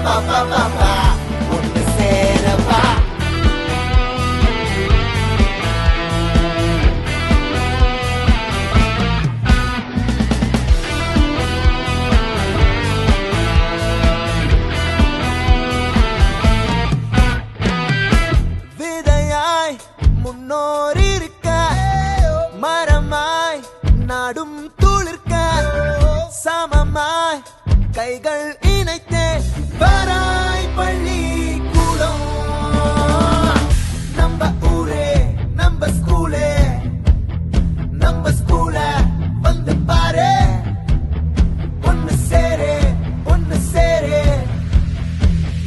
பா பா பா பா ஒன்னு சேரவா. விதையாய் முன்னோர் இருக்க, மரமாய் நாடும் துளிர்க்க, சமமாய் கைகள் இணைத்தே வராய் பள்ளி கூடம். நம்ம ஊரே நம்ம ஸ்கூலே, நம்ம ஸ்கூல வந்து பாரு. ஒன்னு சேரு ஒன்னு சேரு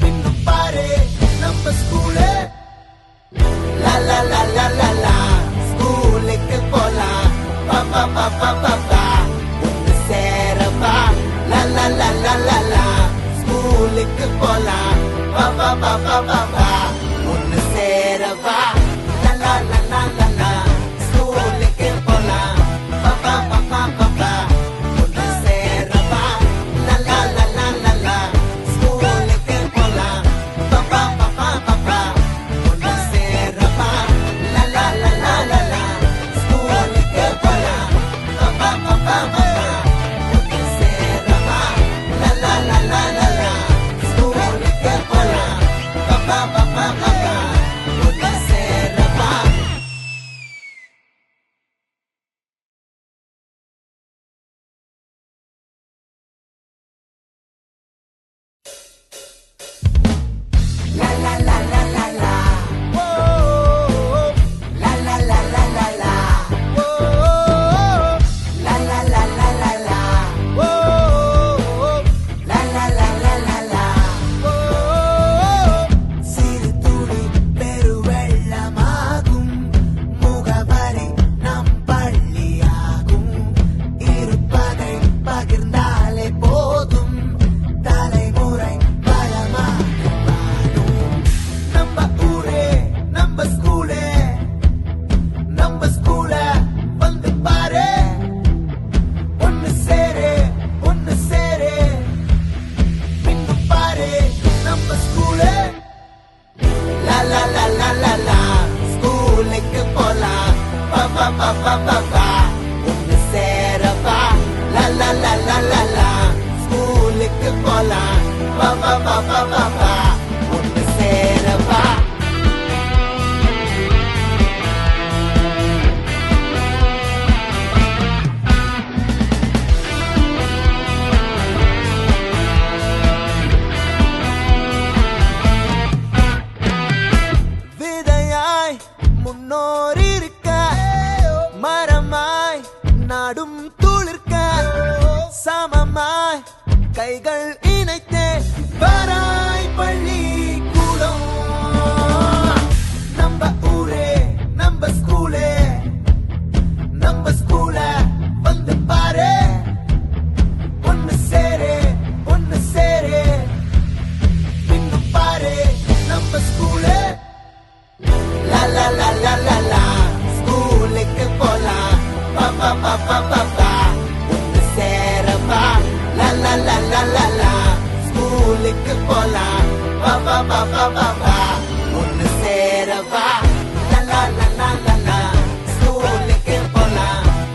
இன்னும் பாரு நம்ம ஸ்கூலே. லா லா லா லா லா லா ஸ்கூலுக்கு போலாம் பா பா பா பா பா பா ஒன்னு சேரவா. லா லா லா லா லா லா ஸ்கூலுக்கு போலாம் பா பா பா பா பா பா ஒன்னு சேரவா. லா லா லா லா லா லா ஸ்கூலுக்கு போலாம் பா பா பா பா பா பா ஒன்னு சேரவா. லா லா லா லா லா லா ஸ்கூலுக்கு போலாம் பா பா பா பா பா பா ஒன்னு சேரவா. லா லா லா லா லா லா ஸ்கூலுக்கு போலாம் பா பா பா பா பா பா ஒன்னு சேரவா. லா லா லா லா லா லா ஸ்கூலுக்கு போலாம் பா பா பா பா பா பா ஒன்னு சேரவா. La la la la la la. Whoa. La la la la la la. Whoa. La la la la la la. Whoa. La la la la la la. Whoa. சிறு துளி பெருவெள்ளமாகும், முகவரி நம் பள்ளியாகும். இருப்பதை பகிர்ந்தாலே போதும், தலைமுறை வளமாக வாழும். நம்ம ஊரே நம்ம ஸ்கூலே, நம்ம ஸ்கூல வந்து பாரு. ஒன்னு சேரு ஒன்னு சேரு இன்னும் பாரு நம்ம ஸ்கூலே. லா லா லா லா லா லா ஸ்கூலுக்கு போலாம் பா பா பா பா பா பா ஒன்னு சேரவா. லா லா லா லா லா லா ஸ்கூலுக்கு போலாம் பா பா பா பா பா பா ஒன்னு சேரவா. விதையாய் முன்னோர் இருக்க, மரமாய் நாடும் துளிர்க்க, சமமாய் கைகள் இணைத்தே வராய் பள்ளி கூடம். நம்ம ஊரே நம்ம ஸ்கூலே, நம்ம ஸ்கூல வந்து பாரு. ஒன்னு சேரு ஒன்னு சேரு இன்னும் பாரு நம்ம ஸ்கூலே. லா லா லா லா லா லா ஸ்கூலுக்கு போலாம் பா பா பா பா பா பா ஒன்னு சேரவா. லா லா லா லா லா லா ஸ்கூலுக்கு போலாம் பா பா பா பா பா பா